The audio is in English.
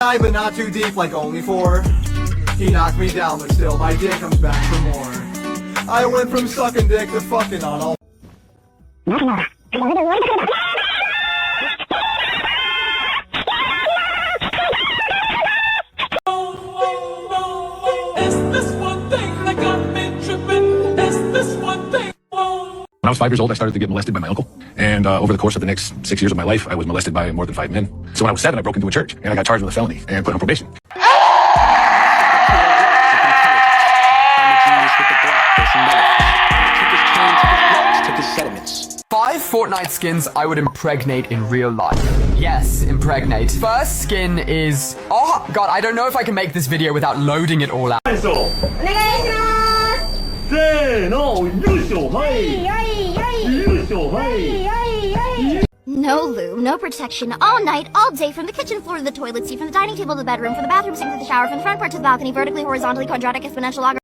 But not too deep, like only 4. He knocked me down, but still my dick comes back for more. I went from sucking dick to fucking on all. When I was 5 years old, I started to get molested by my uncle. And over the course of the next 6 years of my life, I was molested by more than 5 men. So when I was 7, I broke into a church and I got charged with a felony and put on probation. Five Fortnite skins I would impregnate in real life. Yes, impregnate. First skin is... Oh, God, I don't know if I can make this video without loading it all out. No lube, no protection, all night, all day, from the kitchen floor to the toilet seat, from the dining table to the bedroom, from the bathroom sink to the shower, from the front part to the balcony, vertically, horizontally, quadratic, exponential, log.